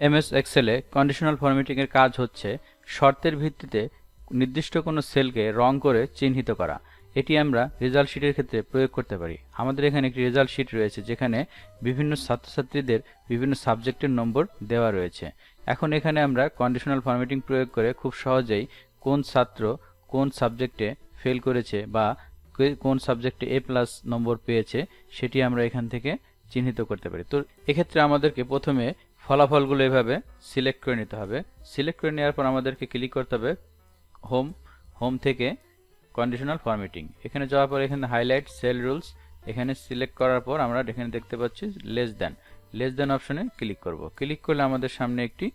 MS এক্সেলে conditional formatting এর কাজ হচ্ছে শর্তের ভিত্তিতে নির্দিষ্ট কোনো সেলকে রং করে চিহ্নিত করা। এটি আমরা রেজাল্ট শীটের ক্ষেত্রে প্রয়োগ করতে পারি। আমাদের এখানে একটি রেজাল্ট শীট রয়েছে যেখানে বিভিন্ন ছাত্রছাত্রীদের বিভিন্ন সাবজেক্টের নম্বর দেওয়া রয়েছে। এখন এখানে আমরা কন্ডিশনাল ফরম্যাটিং প্রয়োগ করে খুব সহজেই কোন ছাত্র কোন সাবজেক্টে ফেল করেছে বা কোন সাবজেক্টে এ প্লাস নম্বর পেয়েছে সেটি আমরা এখান থেকে চিহ্নিত করতে পারি। তো এক্ষেত্রে আমাদেরকে প্রথমে ফলাফলগুলো এভাবে সিলেক্ট করে নিতে হবে। সিলেক্ট করে নেওয়ার পর আমাদেরকে ক্লিক করতে হবে হোম থেকে কন্ডিশনাল ফরম্যাটিং। এখানে যাওয়ার পর এখানে হাইলাইট সেল রুলস, এখানে সিলেক্ট করার পর আমরা এখানে দেখতে পাচ্ছি লেস দেন অপশনে ক্লিক করব। ক্লিক করলে আমাদের সামনে একটি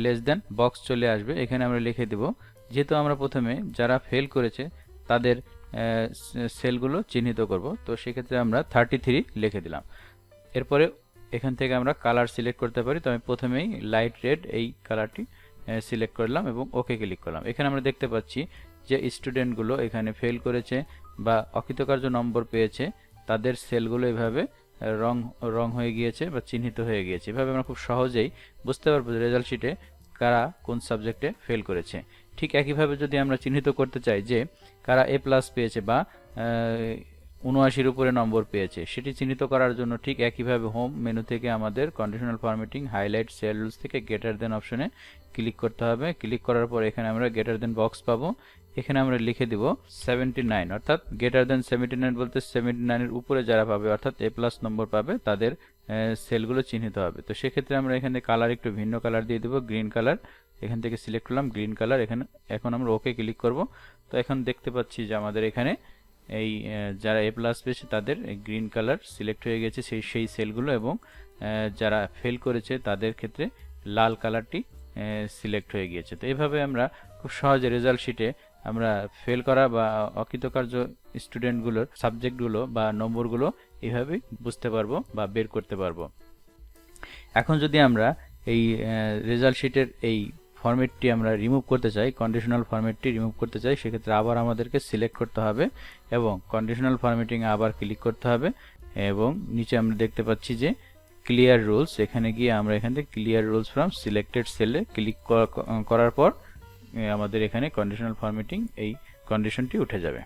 লেস দেন বক্স চলে আসবে। এখানে আমরা লিখে দেব, যেহেতু আমরা প্রথমে যারা ফেল করেছে তাদের সেলগুলো চিহ্নিত করব, তো সেক্ষেত্রে আমরা 33 লিখে দিলাম। এরপরে এখান থেকে আমরা কালার সিলেক্ট করতে পারি। তো আমি প্রথমেই লাইট রেড এই কালারটি সিলেক্ট করলাম এবং ওকে ক্লিক করলাম। এখানে আমরা দেখতে পাচ্ছি যে স্টুডেন্টগুলো এখানে ফেল করেছে বা অকৃতকার্য নম্বর পেয়েছে তাদের সেলগুলো এভাবে রং হয়ে গিয়েছে বা চিহ্নিত হয়ে গিয়েছে। এভাবে আমরা খুব সহজেই বুঝতে পারবো যে রেজাল্ট শিটে কারা কোন সাবজেক্টে ফেল করেছে। ঠিক একইভাবে যদি আমরা চিহ্নিত করতে চাই যে কারা এ প্লাস পেয়েছে বা ৭৯-র উপরে নম্বর পেয়েছে, সেটি চিহ্নিত করার জন্য ঠিক একইভাবে হোম মেনু থেকে আমাদের conditional formatting highlight sell rules থেকে গ্রেটার দেন অপশনে ক্লিক করতে হবে। ক্লিক করার পর এখানে আমরা গ্রেটার দেন বক্স পাবো। এখানে আমরা লিখে দিব 79, অর্থাৎ গ্রেটার দেন 79 বলতে 79 এর উপরে যারা পাবে অর্থাৎ এ প্লাস নম্বর পাবে তাদের সেলগুলো চিহ্নিত হবে। তো সেক্ষেত্রে আমরা এখানে কালার একটু ভিন্ন কালার দিয়ে দেবো, গ্রিন কালার। এখান থেকে সিলেক্ট করলাম গ্রিন কালার। এখন আমরা ওকে ক্লিক করব। তো এখন দেখতে পাচ্ছি যে আমাদের এখানে এই যারা এ প্লাস পেয়েছে তাদের গ্রিন কালার সিলেক্ট হয়ে গেছে সেই সেলগুলো, এবং যারা ফেল করেছে তাদের ক্ষেত্রে লাল কালারটি সিলেক্ট হয়ে গিয়েছে। তো এইভাবে আমরা খুব সহজে রেজাল্ট শিটে আমরা ফেল করা বা অকৃতকার্য স্টুডেন্টগুলোর সাবজেক্টগুলো বা নম্বরগুলো এইভাবেই বুঝতে পারবো বা বের করতে পারবো। এখন যদি আমরা এই রেজাল্ট শিটের এই ফরম্যাটটি আমরা রিমুভ করতে চাই, কন্ডিশনাল ফরম্যাটটি রিমুভ করতে চাই, সেক্ষেত্রে আবার আমাদেরকে সিলেক্ট করতে হবে এবং কন্ডিশনাল ফরম্যাটিং আবার ক্লিক করতে হবে এবং নিচে আমরা দেখতে পাচ্ছি যে ক্লিয়ার রুলস। এখানে গিয়ে আমরা এখান থেকে ক্লিয়ার রুলস ফ্রম সিলেক্টেড সেলে ক্লিক করার পর আমাদের এখানে কন্ডিশনাল ফরম্যাটিং এই কন্ডিশনটি উঠে যাবে।